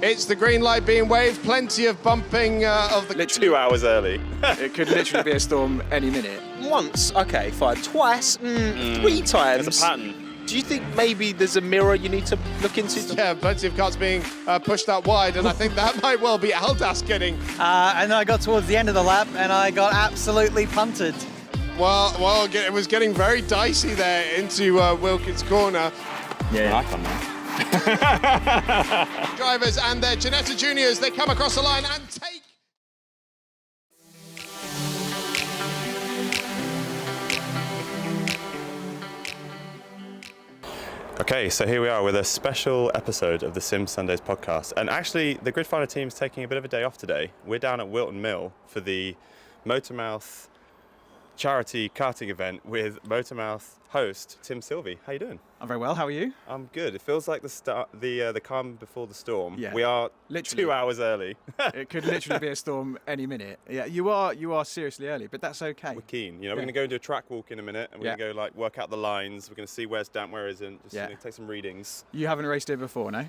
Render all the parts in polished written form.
It's the green light being waved, plenty of bumping of the... 2 hours early. It could literally be a storm any minute. Once, okay, fine. Twice, 3 times. There's a pattern. Do you think maybe there's a mirror you need to look into? Yeah, plenty of karts being pushed out wide, and I think that might well be Aldas getting... And then I got towards the end of the lap, and I got absolutely punted. Well, it was getting very dicey there into Wilkins' corner. Yeah, I come now. Drivers and their Ginetta Juniors, they come across the line and take... Okay, so here we are with a special episode of the Sim Sundays podcast. And actually, the Grid Finder team's taking a bit of a day off today. We're down at Wilton Mill for the MotorMouth Charity Karting event with MotorMouth host Tim Sylvie. How you doing? I'm very well, how are you? I'm good. It feels like the calm before the storm. Yeah, we are literally 2 hours early. It could literally be a storm any minute. Yeah, you are seriously early, but that's okay. We're keen. We're going to go and do a track walk in a minute, and we're going to go work out the lines. We're going to see where's damp, where isn't. Just take some readings. You haven't raced here before, no?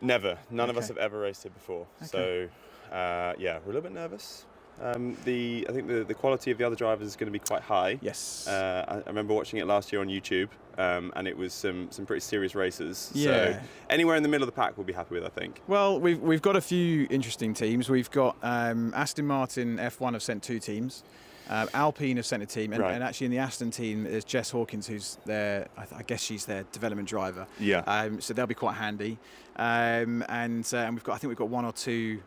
Never. None of us have ever raced here before. Okay. So, we're a little bit nervous. I think the quality of the other drivers is going to be quite high. Yes. I remember watching it last year on YouTube, and it was some pretty serious races. Yeah. So anywhere in the middle of the pack we'll be happy with, I think. Well, we've got a few interesting teams. We've got Aston Martin F1 have sent 2 teams. Alpine have sent a team, and actually in the Aston team there's Jess Hawkins, who's their, I guess she's their development driver. Yeah. So they'll be quite handy. And we've got 1 or 2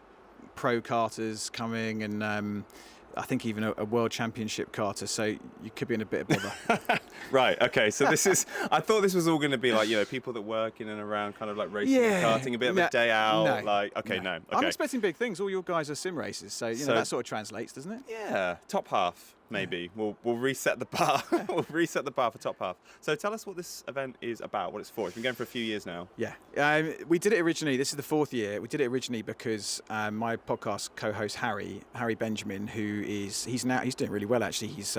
pro karters coming, and I think even a world championship karter, so you could be in a bit of bother. Right, okay, so this is, I thought this was all going to be like, people that work in and around kind of like racing and karting, a bit of a day out, no. I'm expecting big things. All your guys are sim racers, so that sort of translates, doesn't it? Yeah, top half. Maybe we'll reset the bar. We'll reset the bar for top half. So tell us what this event is about, what it's for. It's been going for a few years now. Yeah, we did it originally. This is the 4th year. We did it originally because my podcast co-host Harry Benjamin, he's doing really well actually. He's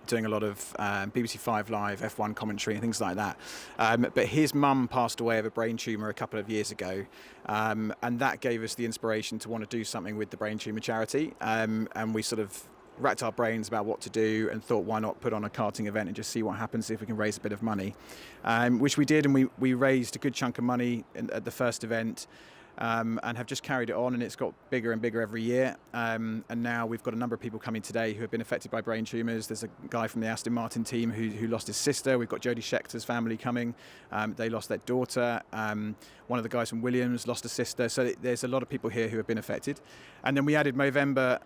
doing a lot of BBC 5 Live F1 commentary and things like that. But his mum passed away of a brain tumour a couple of years ago, and that gave us the inspiration to want to do something with the Brain Tumour Charity. And we sort of racked our brains about what to do and thought, why not put on a karting event and just see what happens, see if we can raise a bit of money, which we did, and we raised a good chunk of money at the first event, and have just carried it on, and it's got bigger and bigger every year, and now we've got a number of people coming today who have been affected by brain tumours. There's a guy from the Aston Martin team who lost his sister. We've got Jodie Scheckter's family coming. They lost their daughter. One of the guys from Williams lost a sister. So there's a lot of people here who have been affected. And then we added Movember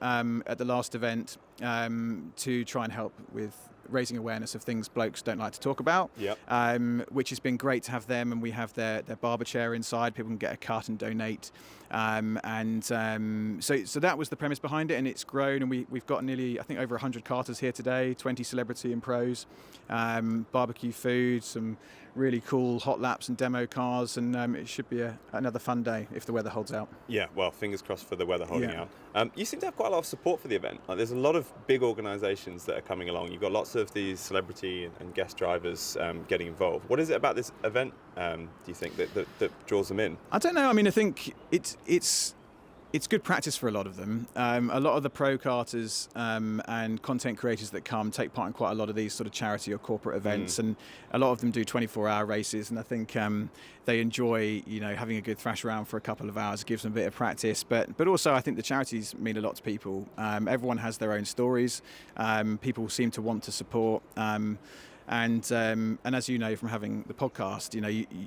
at the last event to try and help with raising awareness of things blokes don't like to talk about, which has been great to have them, and we have their barber chair inside. People can get a cut and donate, so that was the premise behind it, and it's grown, and we've got nearly, I think, over 100 karters here today, 20 celebrity and pros, barbecue food, some really cool hot laps and demo cars, and it should be another fun day if the weather holds out. Yeah, well, fingers crossed for the weather holding out. You seem to have quite a lot of support for the event. There's a lot of big organisations that are coming along. You've got lots of these celebrity and guest drivers getting involved. What is it about this event, do you think, that draws them in? I don't know. I mean, I think it's good practice for a lot of them. A lot of the pro karters and content creators that come take part in quite a lot of these sort of charity or corporate events, and a lot of them do 24-hour races, and I think they enjoy having a good thrash around for a couple of hours. It gives them a bit of practice, but also I think the charities mean a lot to people. Everyone has their own stories. People seem to want to support. And as you know from having the podcast,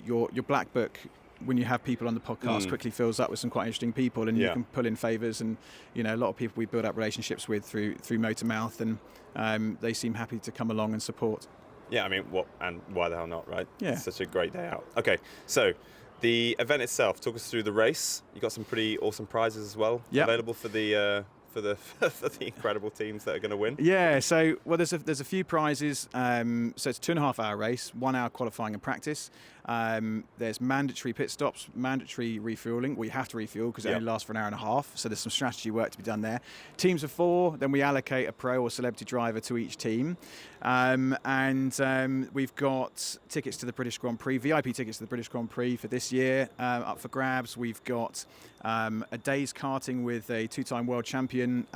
your black book, when you have people on the podcast, quickly fills up with some quite interesting people, and you can pull in favours, and a lot of people we build up relationships with through MotorMouth, and they seem happy to come along and support. Yeah, I mean, why the hell not, right? Yeah. It's such a great day out. Okay, so the event itself, talk us through the race. You got some pretty awesome prizes as well available for the for the for the incredible teams that are going to win? Yeah, so there's a few prizes. So it's a 2.5-hour race, 1 hour qualifying and practice. There's mandatory pit stops, mandatory refueling. We have to refuel because it only lasts for an hour and a half. So there's some strategy work to be done there. Teams of 4, then we allocate a pro or celebrity driver to each team. And we've got tickets to the British Grand Prix, VIP tickets to the British Grand Prix for this year up for grabs. We've got a day's karting with a 2-time world champion,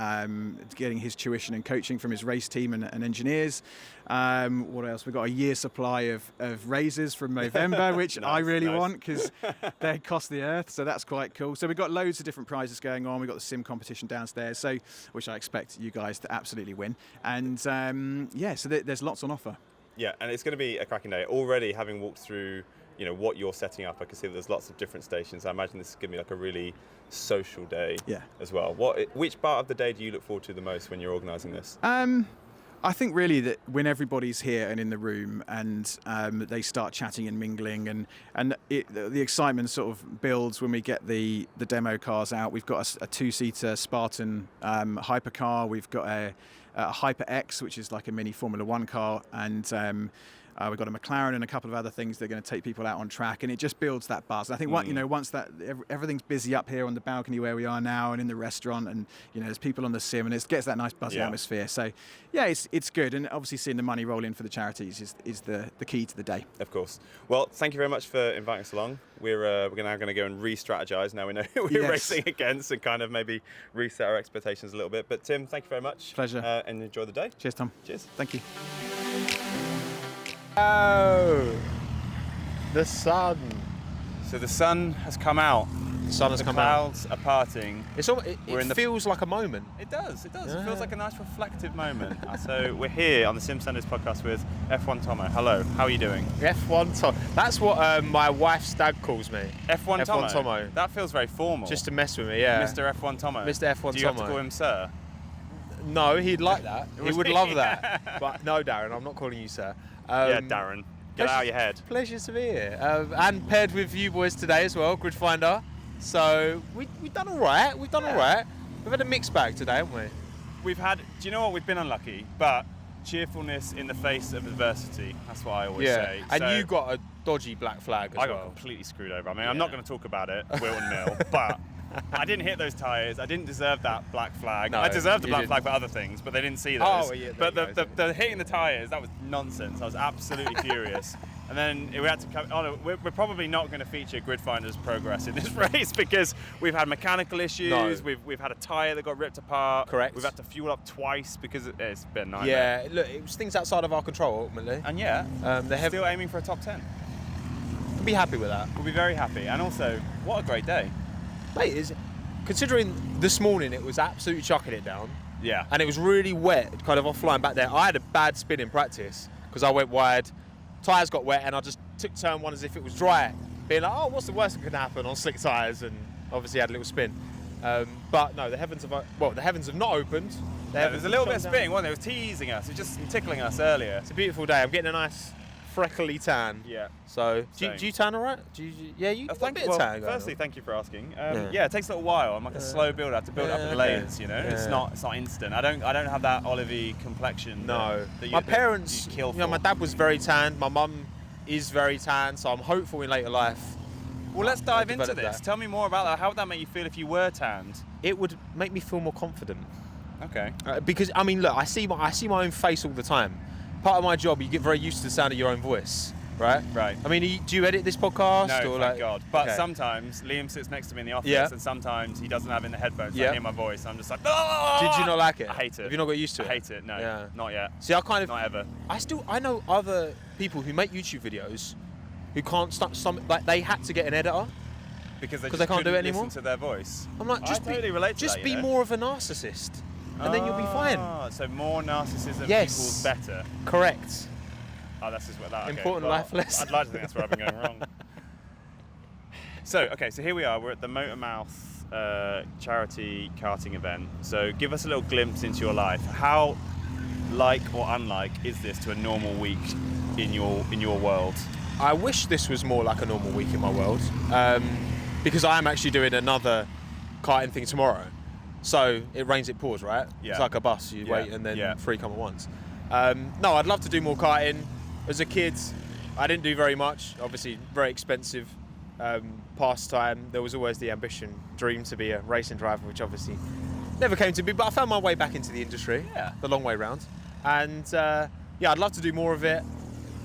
getting his tuition and coaching from his race team and engineers. What else? We've got a year's supply of razors from Movember, which I really want because they cost the earth. So that's quite cool. So we've got loads of different prizes going on. We've got the sim competition downstairs, so which I expect you guys to absolutely win. And so there's lots on offer. Yeah, and it's going to be a cracking day. Already, having walked through, what you're setting up, I can see that there's lots of different stations. I imagine this is going to be like a really social day as well. Which part of the day do you look forward to the most when you're organising this? I think really that when everybody's here and in the room and they start chatting and mingling and the excitement sort of builds when we get the demo cars out. We've got a 2-seater Spartan hypercar. We've got a Hyper X, which is like a mini Formula 1 car, and we've got a McLaren and a couple of other things that are going to take people out on track, and it just builds that buzz. And I think once that everything's busy up here on the balcony where we are now, and in the restaurant, and there's people on the sim, and it gets that nice buzzy atmosphere. So it's good, and obviously seeing the money roll in for the charities is the key to the day. Of course. Well, thank you very much for inviting us along. We're now going to go and re-strategize. Now we know who we're racing against, and kind of maybe reset our expectations a little bit. But Tim, thank you very much. Pleasure. And enjoy the day. Cheers, Tom. Cheers. Thank you. Oh, the sun. So the sun has come out. The sun has come out. The clouds are parting. It feels like a moment. It does. It does. Yeah. It feels like a nice reflective moment. So we're here on the Sim Sundays podcast with F1 Tomo. Hello. How are you doing? F1 Tomo. That's what my wife's dad calls me. F1 Tomo. F1 Tomo. That feels very formal. Just to mess with me, yeah. Mr. F1 Tomo. Mr. F1 Tomo. Do you have to call him sir? No, he'd like that. He would love that. But no, Darren, I'm not calling you sir. Yeah, Darren. Get it out of your head. Pleasure to be here. And paired with you boys today as well, Grid Finder. So we've done all right. We've done all right. We've had a mixed bag today, haven't we? We've had, do you know what? We've been unlucky, but cheerfulness in the face of adversity. That's what I always say. And so you got a dodgy black flag as well. I got completely screwed over. I mean, I'm not going to talk about it, Wilton Mill, but I didn't hit those tyres. I didn't deserve that black flag. No, I deserved the black didn't. flag for other things, but they didn't see those. Oh, yeah, but the hitting the tyres, that was nonsense. I was absolutely furious. And then we had to come. Oh no, we're probably not going to feature Grid Finder's progress in this race because we've had mechanical issues. No. We've had a tyre that got ripped apart. Correct. We've had to fuel up twice because it's been a nightmare. Yeah, look, it was things outside of our control ultimately. And yeah, they're still aiming for a top 10. We'll be happy with that. We'll be very happy. And also, what a great day. Mate, considering this morning it was absolutely chucking it down. Yeah. And it was really wet, kind of offline back there. I had a bad spin in practice because I went wide. Tyres got wet and I just took turn one as if it was dry, being like, oh, what's the worst that could happen on slick tyres, and obviously had a little spin. But no, the heavens have not opened. There was a little bit of spinning, wasn't there? It was teasing us, it was just tickling us earlier. It's a beautiful day. I'm getting a nice freckly tan. Yeah. So, do you tan all right? Yeah, you got a bit of tan going firstly, on. thank you for asking. Yeah. It takes a little while. I'm like a slow build. I have to build up in layers, you know. Yeah. It's not instant. I don't have that olivey complexion. No. That My parents, you kill for. my dad was very tanned. My mum is very tan, so I'm hopeful in later life. Well, let's dive into develop this. that. Tell me more about that. How would that make you feel if you were tanned? It would make me feel more confident. Okay. Because I mean, look, I see my own face all the time. Part of my job, you get very used to the sound of your own voice, right? Right. I mean, do you edit this podcast? No, or thank God. But okay. sometimes Liam sits next to me in the office, Yeah. and sometimes he doesn't have it in the headphones. So Yeah. I hear my voice. I'm just like, oh! Did you not like it? I hate it. Have you not got used to it? I hate it. No, Yeah. not yet. See, I kind of, Not ever. I know other people who make YouTube videos who can't stop like they had to get an editor. Because they they can't do it anymore? Listen to their voice. I'm like, just I totally relate to just that, be you know? more of a narcissist, and then you'll be fine. So more narcissism Yes. equals better. Correct. Oh, that's just what that. Okay, Important well, life lesson. I'd like to think that's where I've been going wrong. So here we are. We're at the MotorMouth Charity Karting event. So give us a little glimpse into your life. How like or unlike is this to a normal week in your world? I wish this was more like a normal week in my world, because I am actually doing another karting thing tomorrow. So it rains, it pours, right? Yeah. It's like a bus. You Yeah. wait and then Yeah. 3 come at once. No, I'd love to do more karting. As a kid, I didn't do very much. Obviously, very expensive pastime. There was always the ambition, dream to be a racing driver, which obviously never came to be. But I found my way back into the industry, the long way round. And yeah, I'd love to do more of it,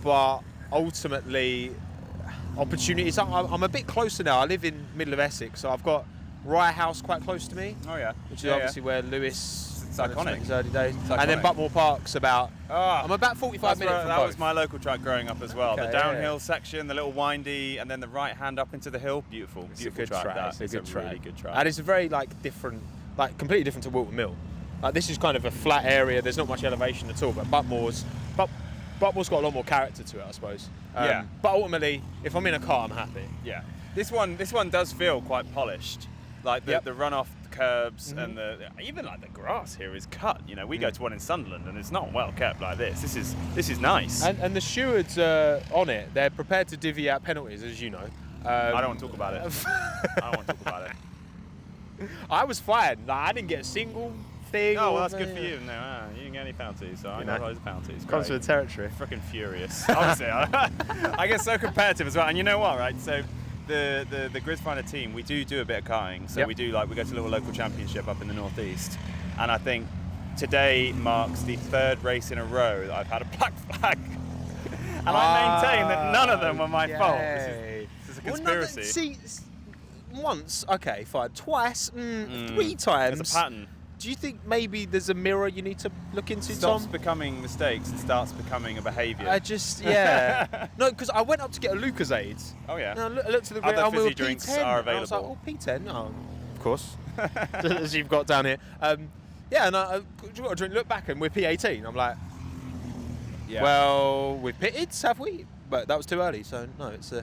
but ultimately, opportunities. I'm a bit closer now. I live in middle of Essex, so I've got Rye House quite close to me. Oh yeah. Which is obviously where Lewis It's kind of iconic. spent his early days. It's And then iconic. Buckmore Park's about. I'm about 45 minutes from That both. was my local track growing up as well. Okay, The yeah, downhill yeah. section, the little windy, and then the right hand up into the hill. Beautiful, It's a beautiful good track. That. It's a It's good track. really good track. And it's a very different, completely different to Wilton Mill. This is kind of a flat area. There's not much elevation at all. But Buckmore's got a lot more character to it, I suppose. Yeah. But ultimately, if I'm in a car, I'm happy. Yeah. This one does feel quite polished. Like the runoff curbs and even like the grass here is cut. You know, we go to one in Sunderland and it's not well kept like this. This is nice. And the stewards on it, they're prepared to divvy out penalties, as you know. I don't want to talk about it. I don't want to talk about it. I was fine. I didn't get a single thing. Oh, well, that's good for you. No, you didn't get any penalties, so I got loads of penalties. Comes Great. with the territory. Freaking furious. Honestly, I get so competitive as well. And you know what, right? So the Grid Finder team, we do a bit of karting. So we go to a little local championship up in the northeast. And I think today marks the 3rd race in a row that I've had a black flag. And I maintain that none of them were my fault. This is a conspiracy. Once, okay, fine. Twice, 3 times. There's a pattern. Do you think maybe there's a mirror you need to look into, Stops Tom? becoming mistakes and starts becoming a behaviour. No, because I went up to get a Lucozade. Oh yeah. And I looked at the Other and we were fizzy drinks P10. are And I was like, available. oh, P10? Oh, of course. As you've got down here. Yeah, and I got a drink, look back and we're P18. I'm like, well, we've pitted, have we? But that was too early, so no, it's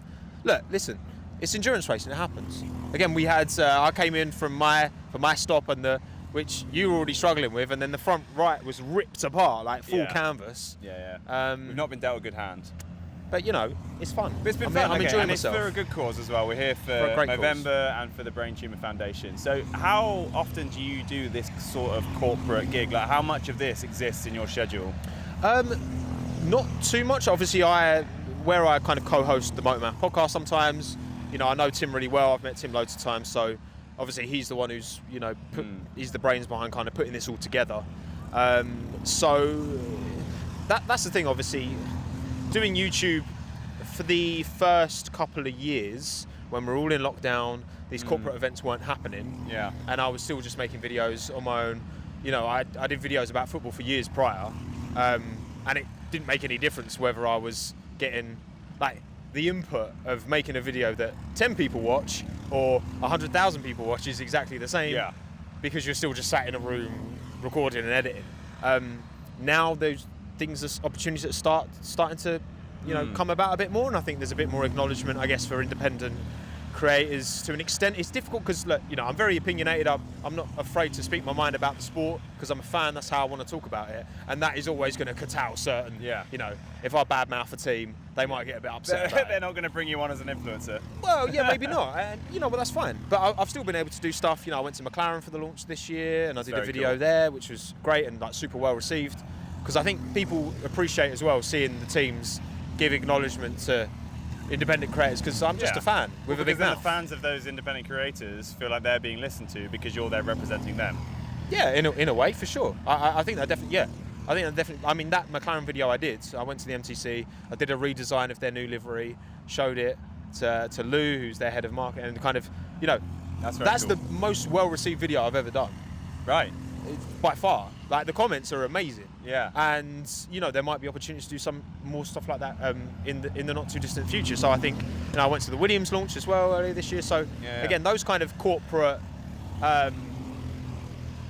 look, listen, it's endurance racing, it happens. Again, we had, I came in from my stop and which you were already struggling with, and then the front right was ripped apart, like full canvas. Yeah. We've not been dealt a good hand. But you know, it's fun. But it's been fun. I'm enjoying and myself. It's for a good cause as well. We're here for a great Movember and for the Brain Tumour Foundation. So how often do you do this sort of corporate gig? Like how much of this exists in your schedule? Not too much. Obviously, where I kind of co-host the MotorMouth podcast sometimes. You know, I know Tim really well. I've met Tim loads of times. So obviously, he's the one who's he's the brains behind kind of putting this all together. So that's the thing. Obviously, doing YouTube for the first couple of years when we're all in lockdown, these corporate events weren't happening. Yeah. And I was still just making videos on my own. You know, I did videos about football for years prior, and it didn't make any difference whether I was getting the input of making a video that 10 people watch or 100,000 people watch is exactly the same. Yeah. Because you're still just sat in a room recording and editing. Now those things are opportunities that starting to, come about a bit more, and I think there's a bit more acknowledgement, I guess, for independent creators to an extent. It's difficult because, look, I'm very opinionated. I'm not afraid to speak my mind about the sport because I'm a fan. That's how I want to talk about it, and that is always going to cut out certain. Yeah. If I badmouth a team, they might get a bit upset. About They're it. not going to bring you on as an influencer. Well, yeah, maybe not, and but that's fine. But I've still been able to do stuff. I went to McLaren for the launch this year, and I did a very video cool. there, which was great and super well received. Because I think people appreciate as well seeing the teams give acknowledgement to independent creators. Because I'm just a fan with a big then mouth. the fans of those independent creators feel like they're being listened to because you're there representing them. Yeah, in a way, for sure. I think that definitely. Yeah, I think that definitely. I mean, that McLaren video I did. I went to the MTC. I did a redesign of their new livery. Showed it to Lou, who's their head of marketing, and kind of, that's cool. the most well-received video I've ever done. Right. By far. The comments are amazing. Yeah. And there might be opportunities to do some more stuff like that in the not too distant future. So I think I went to the Williams launch as well earlier this year. So again, those kind of corporate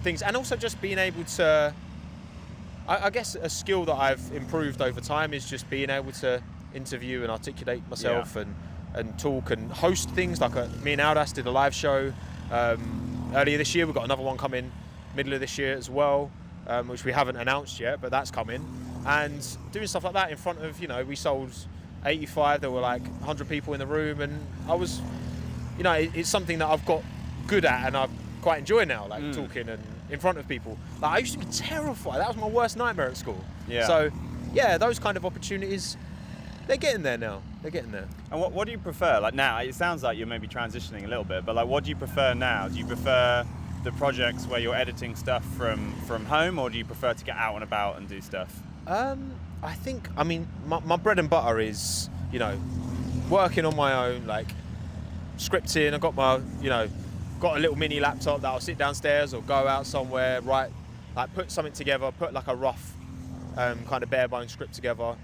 things, and also just being able to, I guess a skill that I've improved over time is just being able to interview and articulate myself and talk and host things. Like me and Aldas did a live show earlier this year. We've got another one coming middle of this year as well, which we haven't announced yet, but that's coming. And doing stuff like that in front of, we sold 85, there were 100 people in the room, and I was, it's something that I've got good at, and I've quite enjoy now, like talking and in front of people. Like I used to be terrified. That was my worst nightmare at school. Yeah. So, yeah, those kind of opportunities, they're getting there now. They're getting there. And what do you prefer? Like now, it sounds like you're maybe transitioning a little bit, but like, what do you prefer now? Do you prefer the projects where you're editing stuff from home, or do you prefer to get out and about and do stuff? I think, I mean, my bread and butter is, you know, working on my own, like scripting. I've got my, you know, got a little mini laptop that I'll sit downstairs or go out somewhere, write, like put something together, put like a rough kind of bare bones script together,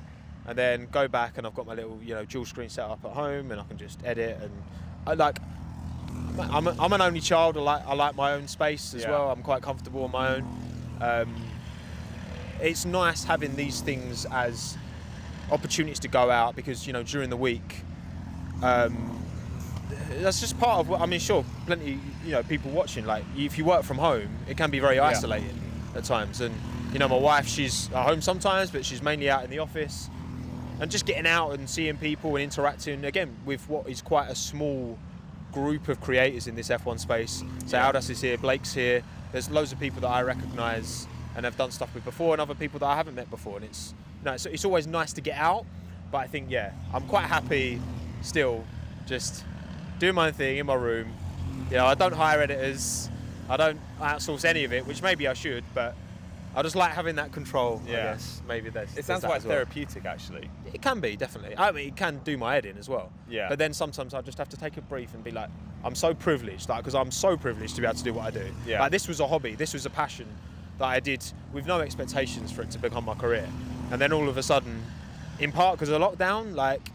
and then go back and I've got my little, you know, dual screen set up at home and I can just edit. And I like, I'm an only child. I like my own space as well. I'm quite comfortable on my own. It's nice having these things as opportunities to go out because, you know, during the week, that's just part of what, I mean, sure, plenty, you know, people watching, like if you work from home, it can be very isolating at times. And, you know, my wife, she's at home sometimes, but she's mainly out in the office. And just getting out and seeing people and interacting, again, with what is quite a small group of creators in this F1 space. So Aldas is here, Blake's here. There's loads of people that I recognise and have done stuff with before, and other people that I haven't met before. And it's, you know, it's always nice to get out. But I think, I'm quite happy still just doing my own thing in my room. You know, I don't hire editors. I don't outsource any of it, which maybe I should, but I just like having that control, I guess. Maybe it sounds quite therapeutic, actually. It can be, definitely. I mean, it can do my editing as well. Yeah. But then sometimes I just have to take a brief and be like, I'm so privileged, like, because I'm so privileged to be able to do what I do. Yeah. Like, this was a hobby, this was a passion that I did with no expectations for it to become my career. And then all of a sudden, in part because of lockdown, like,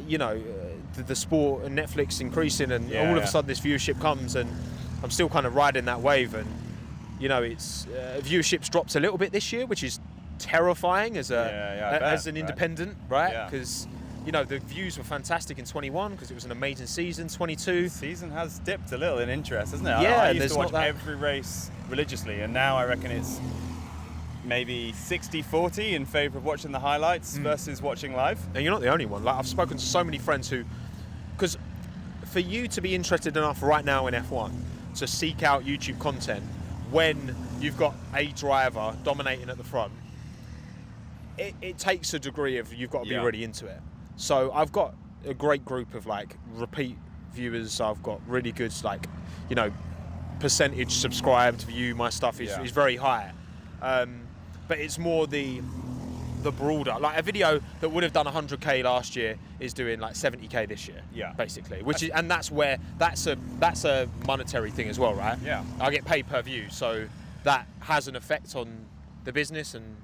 you know, the sport and Netflix increasing, and all of a sudden this viewership comes, and I'm still kind of riding that wave. And, you know, it's viewership's dropped a little bit this year, which is terrifying as an independent, right? Because you know, the views were fantastic in 21 because it was an amazing season. 22, the season has dipped a little in interest, hasn't it? Yeah, I used to watch every race religiously, and now I reckon it's maybe 60-40 in favour of watching the highlights versus watching live. And you're not the only one. Like, I've spoken to so many friends who, because for you to be interested enough right now in F1 to seek out YouTube content when you've got a driver dominating at the front, it takes a degree of, you've got to be really into it. So I've got a great group of like repeat viewers. I've got really good, like, you know, percentage subscribed view. My stuff is very high. But it's more the broader, like a video that would have done 100k last year is doing like 70k this year. Yeah, basically, which is, and that's where that's a monetary thing as well, right? Yeah, I get paid per view, so that has an effect on the business and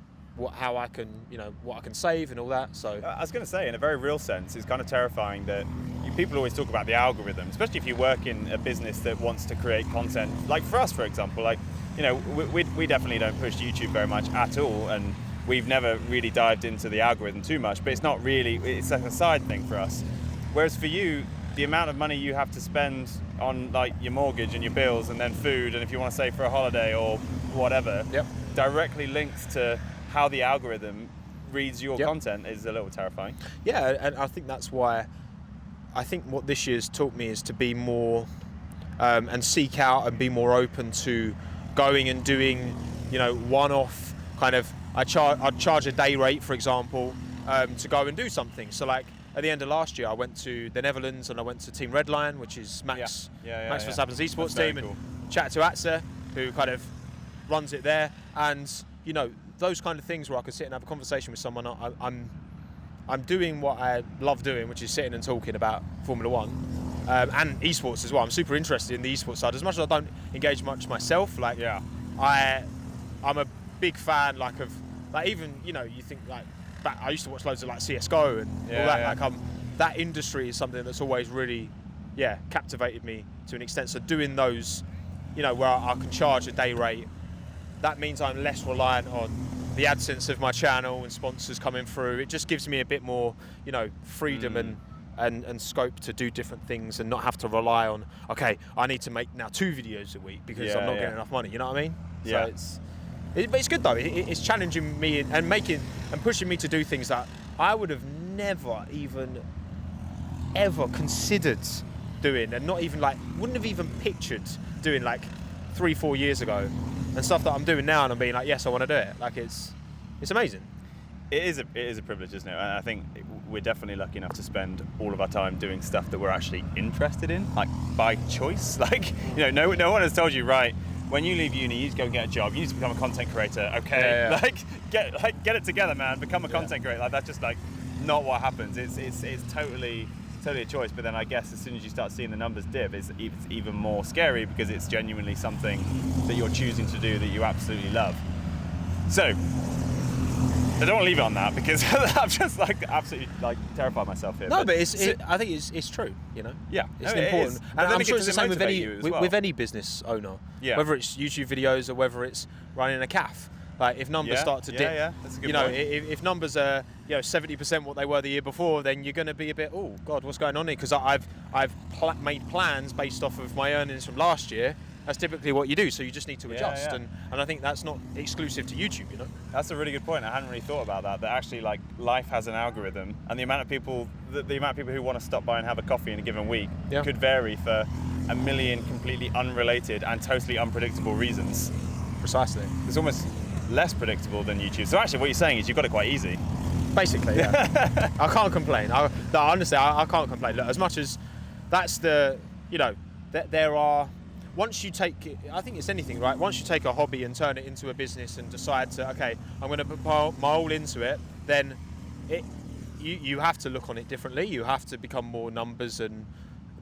how I can, you know, what I can save and all that. So I was going to say, in a very real sense, it's kind of terrifying that people always talk about the algorithm, especially if you work in a business that wants to create content. Like for us, for example, like, you know, we definitely don't push YouTube very much at all, and we've never really dived into the algorithm too much, but it's not really, it's like a side thing for us. Whereas for you, the amount of money you have to spend on like your mortgage and your bills and then food, and if you want to save for a holiday or whatever, directly linked to how the algorithm reads your content is a little terrifying. Yeah, and I think that's why, I think what this year's taught me is to be more, and seek out and be more open to going and doing, you know, one-off kind of, I'd charge a day rate, for example, to go and do something. So like at the end of last year, I went to the Netherlands and I went to Team Redline, which is Max Verstappen's esports team, and chatted to Atze, who kind of runs it there. And, you know, those kind of things where I could sit and have a conversation with someone. I'm doing what I love doing, which is sitting and talking about Formula One and esports as well. I'm super interested in the esports side. As much as I don't engage much myself, like I'm a big fan, like of like, even, you know, you think like back, I used to watch loads of like CS:GO and all that. Like that industry is something that's always really captivated me to an extent. So doing those, you know, where I can charge a day rate, that means I'm less reliant on the AdSense of my channel and sponsors coming through. It just gives me a bit more, you know, freedom and scope to do different things and not have to rely on, okay, I need to make now 2 videos a week because I'm not getting enough money. You know what I mean? Yeah. So it's good though. It's challenging me and pushing me to do things that I would have never even ever considered doing, and not even like, wouldn't have even pictured doing like 3-4 years ago, and stuff that I'm doing now, and I'm being like, yes, I want to do it. Like it's amazing. It is a privilege, isn't it? And I think we're definitely lucky enough to spend all of our time doing stuff that we're actually interested in, like by choice. Like, you know, no one has told you, right, when you leave uni, you need to go and get a job. You need to become a content creator. Okay, Yeah. Like get it together, man. Become a content creator. Like that's just like not what happens. It's totally a choice. But then I guess as soon as you start seeing the numbers dip, it's even more scary because it's genuinely something that you're choosing to do that you absolutely love. So I don't want to leave it on that because I'm just like absolutely like terrified myself here. No, but I think it's true. You know. Yeah, it's no, it important. is. And But then I'm it sure gets it's the to same with motivate you as well. with any business owner. Yeah. Whether it's YouTube videos or whether it's running a calf. Like if numbers start to dip, yeah, that's a good you know, point. if numbers are 70% what they were the year before, then you're going to be a bit, oh God, what's going on here? Because I've made plans based off of my earnings from last year. That's typically what you do, so you just need to adjust. yeah. And I think that's not exclusive to YouTube, you know. That's a really good point. I hadn't really thought about that. That actually, like, life has an algorithm, and the amount of people who want to stop by and have a coffee in a given week could vary for a million completely unrelated and totally unpredictable reasons. Precisely. It's almost less predictable than YouTube. So actually, what you're saying is you've got it quite easy. Basically, yeah. I can't complain. Honestly, I can't complain. Look, as much as that's the, there are. Once you take, I think it's anything, right? Once you take a hobby and turn it into a business and decide to, okay, I'm going to put my all into it, then you have to look on it differently. You have to become more numbers and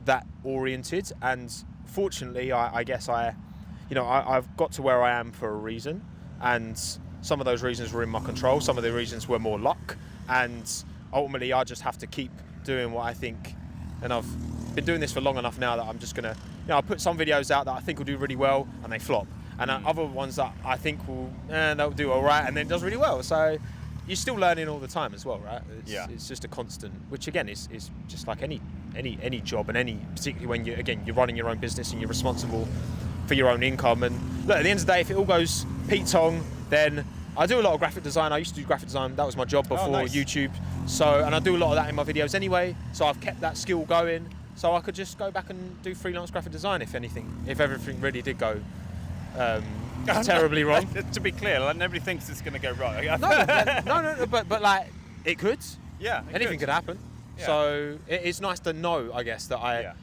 that oriented. And fortunately, I guess I've got to where I am for a reason. And some of those reasons were in my control. Some of the reasons were more luck. And ultimately, I just have to keep doing what I think. And I've been doing this for long enough now that I'm just going to, I put some videos out that I think will do really well and they flop. And other ones that I think they'll do all right and then it does really well. So you're still learning all the time as well, right? It's just a constant, which again is just like any job and particularly when you're running your own business and you're responsible for your own income. And look, at the end of the day, if it all goes Pete Tong, then I do a lot of graphic design. I used to do graphic design. That was my job before YouTube. And I do a lot of that in my videos anyway. So I've kept that skill going. So I could just go back and do freelance graphic design if everything really did go terribly wrong. To be clear, like, nobody thinks it's going to go wrong. No, but like it could. Yeah, anything could happen. Yeah. So it's nice to know, I guess, that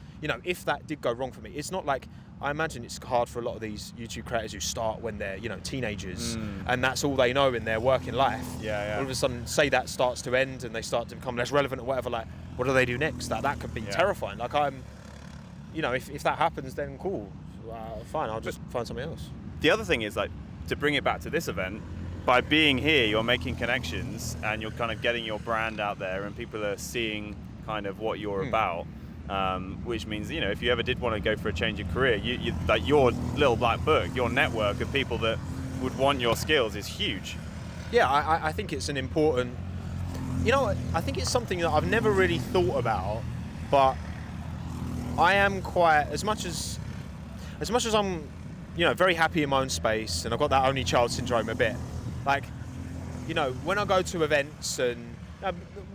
if that did go wrong for me, it's not like. I imagine it's hard for a lot of these YouTube creators who start when they're, teenagers, and that's all they know in their working life. Yeah. All of a sudden, say that starts to end and they start to become less relevant or whatever. Like, what do they do next? That could be terrifying. Like if that happens, then cool, fine. I'll just find something else. The other thing is, like, to bring it back to this event, by being here, you're making connections and you're kind of getting your brand out there, and people are seeing kind of what you're about. Which means, if you ever did want to go for a change of career, you like your little black book, your network of people that would want your skills is huge. Yeah, I think it's an important. I think it's something that I've never really thought about, but I am quite as much as I'm, very happy in my own space, and I've got that only child syndrome a bit. Like, when I go to events and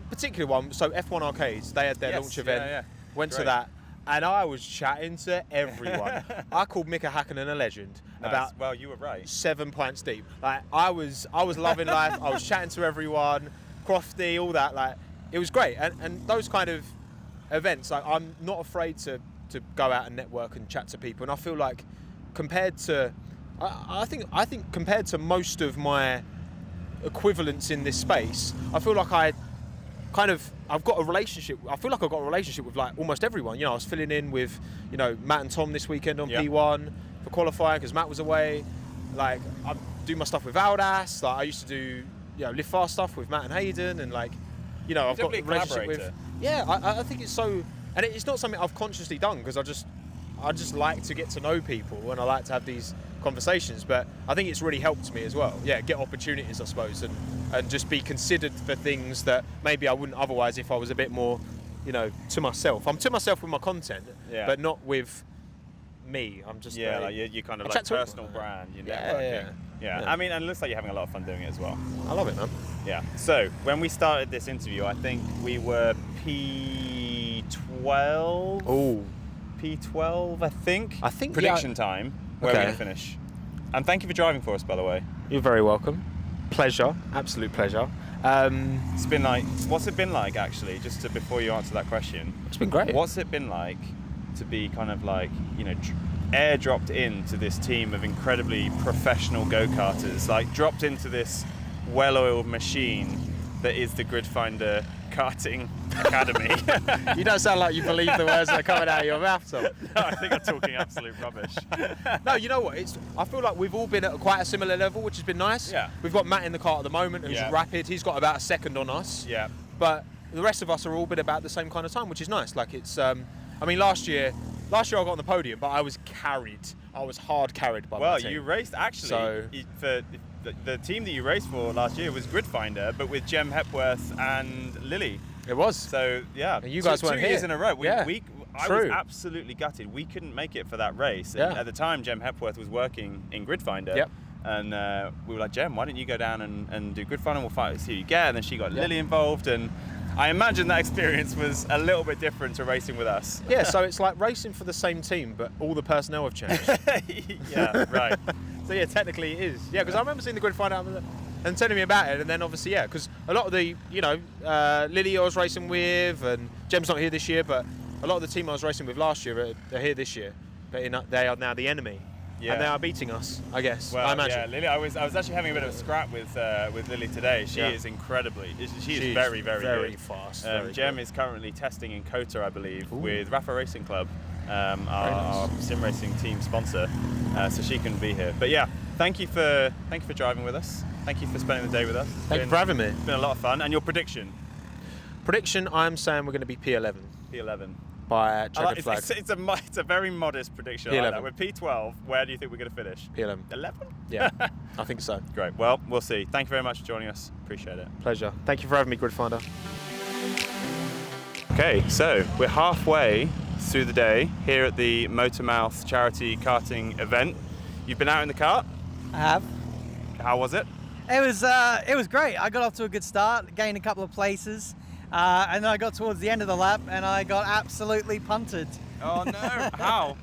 particular one, so F1 Arcades, they had their launch event. Yeah. Went Great. to that, and I was chatting to everyone. I called Mika Hakkinen a legend. Nice. Well, you were right. 7 pints deep. Like I was loving life. I was chatting to everyone, Crofty, all that. Like it was great. And those kind of events, like I'm not afraid to go out and network and chat to people. And I feel like compared to, I think compared to most of my equivalents in this space, I feel like I've got a relationship. I feel like I've got a relationship with like almost everyone. I was filling in with, Matt and Tom this weekend on P1 for qualifying because Matt was away. Like I do my stuff with Aldas. Like I used to do, live fast stuff with Matt and Hayden, and like, I've got a relationship with. Yeah, I think it's so, and it's not something I've consciously done because I just like to get to know people and I like to have these conversations, but I think it's really helped me as well. Yeah, get opportunities, I suppose, and just be considered for things that maybe I wouldn't otherwise if I was a bit more, to myself. I'm to myself with my content, but not with me. I'm just like you're kind of like personal brand. Yeah. I mean, and it looks like you're having a lot of fun doing it as well. I love it, man. Yeah. So when we started this interview, I think we were P12. Oh. P12, I think. I think, prediction time where we're Okay. going to finish. And thank you for driving for us, by the way. You're very welcome. Pleasure, absolute pleasure. It's been like, what's it been like actually? Just to, before you answer that question, It's been great. what's it been like to be kind of like, you know, airdropped into this team of incredibly professional go-karters, like dropped into this well-oiled machine that is the Gridfinder Karting Academy? You don't sound like you believe the words that are coming out of your mouth, Tom. No, I think I'm talking absolute rubbish. No, you know what? I feel like we've all been at quite a similar level, which has been nice. Yeah. We've got Matt in the car at the moment, who's Yeah. rapid. He's got about a second on us. Yeah. But the rest of us are all been about the same kind of time, which is nice. Like it's, I mean, last year I got on the podium, but I was carried. I was hard carried by my Well, team. you raced actually for the team that you raced for last year was Gridfinder, but with Jem Hepworth and Lily. It was. So yeah, And you guys weren't 2 here. years in a row. Yeah. I was True. absolutely gutted. We couldn't make it for that race. And Yeah. at the time, Jem Hepworth was working in Gridfinder. Yep. And we were like, Jem, why don't you go down and do Gridfinder? We'll fight, see who you get. And then she got Lily involved, and I imagine that experience was a little bit different to racing with us. Yeah, so it's like racing for the same team, but all the personnel have changed. Yeah, right. So yeah, technically it is. Yeah, because I remember seeing the grid find out and telling me about it, and then obviously because a lot of the Lily I was racing with, and Jem's not here this year, but a lot of the team I was racing with last year are here this year, but they are now the enemy. Yeah. And they are beating us, I guess. Well, I imagine. yeah, Lily. I was actually having a bit of a scrap with Lily today. She Yeah. is incredibly. She is She's very very good. fast. Very Jem good. is currently testing in Kota, I believe, Ooh. with Rafa Racing Club, our sim racing team sponsor. So she couldn't be here. But yeah, thank you for driving with us. Thank you for spending the day with us. Thank you for having me. It's been a lot of fun. And your prediction? Prediction: I'm saying we're going to be P11 P11. by checkered flag. It's a very modest prediction. P11. Like that. With P12, where do you think we're going to finish? P11. 11? Yeah, I think so. Great. Well, we'll see. Thank you very much for joining us. Appreciate it. Pleasure. Thank you for having me, Gridfinder. Okay, so we're halfway through the day here at the MotorMouth Charity Karting event. You've been out in the kart. I have. How was it? It was great. I got off to a good start, gained a couple of places, and then I got towards the end of the lap and I got absolutely punted. Oh no! How?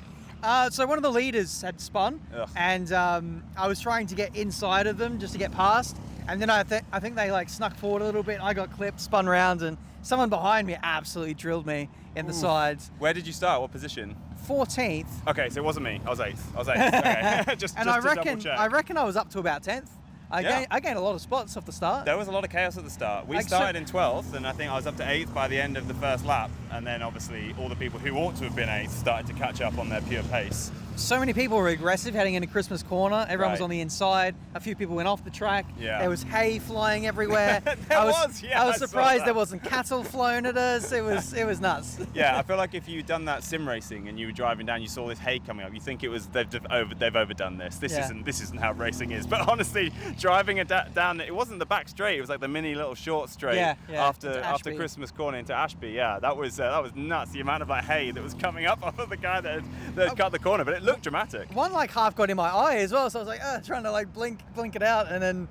So one of the leaders had spun, Ugh. and I was trying to get inside of them just to get past, and then I think they like snuck forward a little bit. I got clipped, spun round, and someone behind me absolutely drilled me in the sides. Where did you start? What position? 14th. Okay, so it wasn't me. I was 8th. Okay, just And to I double reckon check. I was up to about 10th. I gained a lot of spots off the start. There was a lot of chaos at the start. We started in 12th, and I think I was up to 8th by the end of the first lap. And then obviously all the people who ought to have been 8th started to catch up on their pure pace. So many people were aggressive heading into Christmas corner. Everyone was Right. on the inside. A few people went off the track. Yeah. There was hay flying everywhere. There I was, yeah, I was I saw surprised that. there wasn't cattle flown at us. It was nuts. Yeah, I feel like if you'd done that sim racing and you were driving down, you saw this hay coming up, you think it was they've overdone this. This isn't how racing is. But honestly, driving it down, it wasn't the back straight. It was like the mini little short straight after into Ashby. Christmas corner into Ashby. Yeah, that was nuts. The amount of like hay that was coming up off of the guy that had cut the corner, but it looked dramatic. One like half got in my eye as well, so I was like trying to like blink it out and then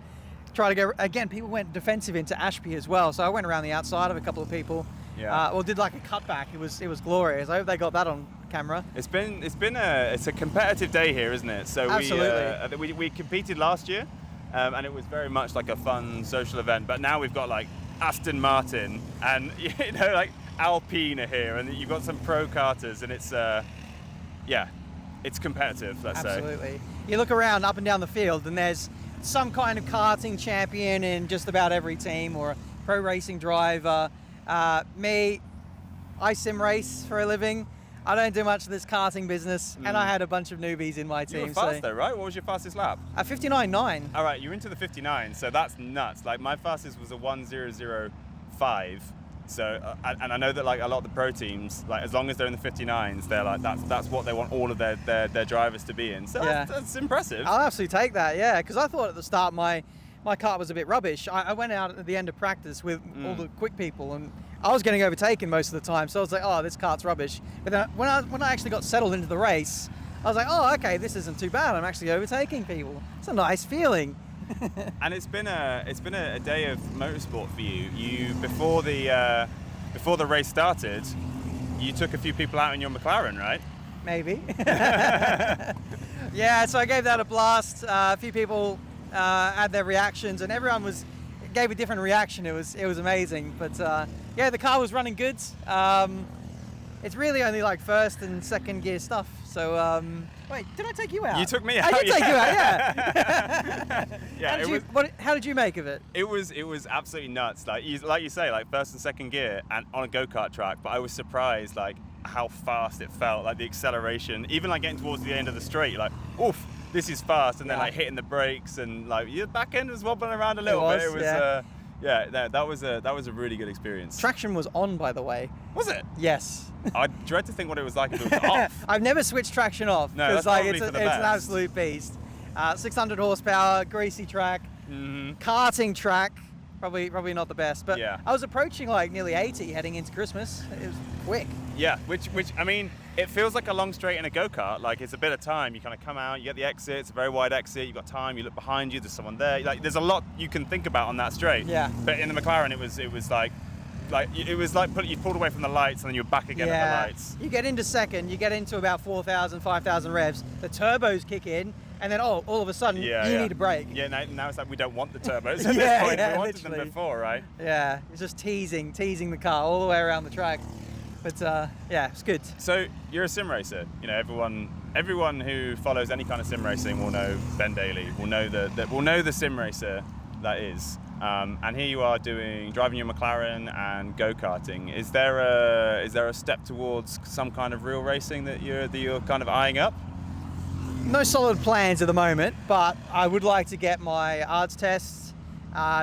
try to go again. People went defensive into Ashby as well, so I went around the outside of a couple of people. Yeah. Did like a cutback. It was glorious. I hope they got that on camera. It's a competitive day here, isn't it? So Absolutely. we competed last year, and it was very much like a fun social event. But now we've got like Aston Martin and like Alpine are here, and you've got some pro karters, and it's competitive. Let's say. Absolutely. You look around up and down the field, and there's some kind of karting champion in just about every team, or a pro racing driver. Me, I sim race for a living. I don't do much of this karting business, and I had a bunch of newbies in my team. You were fast though, right? What was your fastest lap? 59.9. All right, you're into the 59, so that's nuts. Like my fastest was a 1:0:05. So, and I know that like a lot of the pro teams, like as long as they're in the 59s, they're like that's what they want all of their drivers to be in. So that's impressive. I'll absolutely take that, yeah, because I thought at the start my kart was a bit rubbish. I went out at the end of practice with all the quick people, and I was getting overtaken most of the time. So I was like, oh, this kart's rubbish. But then when I actually got settled into the race, I was like, oh, okay, this isn't too bad. I'm actually overtaking people. It's a nice feeling. And it's been a day of motorsport for you. You before the race started, you took a few people out in your McLaren, right? maybe. Yeah, so I gave that a blast. A few people had their reactions, and everyone gave a different reaction. It was amazing. But yeah, the car was running good. It's really only like first and second gear stuff. So wait, did I take you out? You took me out. I did take you out. Yeah. Yeah. How did you make of it? It was absolutely nuts. Like you say, like first and second gear and on a go-kart track. But I was surprised like how fast it felt. Like the acceleration, even like getting towards the end of the straight, you're like, oof, this is fast. And then like hitting the brakes and like your back end was wobbling around a little bit. It was that was a really good experience. Traction was on, by the way. Was it? Yes. I dread to think what it was like if it was off. I've never switched traction off. No, that's like probably it's for the an best. absolute beast. 600 horsepower, greasy track, karting track. Probably not the best, but Yeah. I was approaching like nearly 80 heading into Christmas. It was quick. Yeah, which I mean, it feels like a long straight in a go-kart. Like it's a bit of time. You kind of come out, you get the exit. It's a very wide exit. You've got time. You look behind you. There's someone there. Like there's a lot you can think about on that straight. Yeah. But in the McLaren, it was like you pulled away from the lights and then you're back again at the lights. You get into second. You get into about 4,000, 5,000 revs. The turbos kick in, and then all of a sudden you need a brake. Yeah. Now it's like we don't want the turbos at Yeah, this point. yeah, We wanted literally. them before, right? Yeah, it's just teasing the car all the way around the track. But yeah, it's good. So you're a sim racer. You know, everyone who follows any kind of sim racing will know Ben Daly. Will know the sim racer that is. And here you are driving your McLaren and go-karting. Is there a step towards some kind of real racing that you're kind of eyeing up? No solid plans at the moment, but I would like to get my arts tests,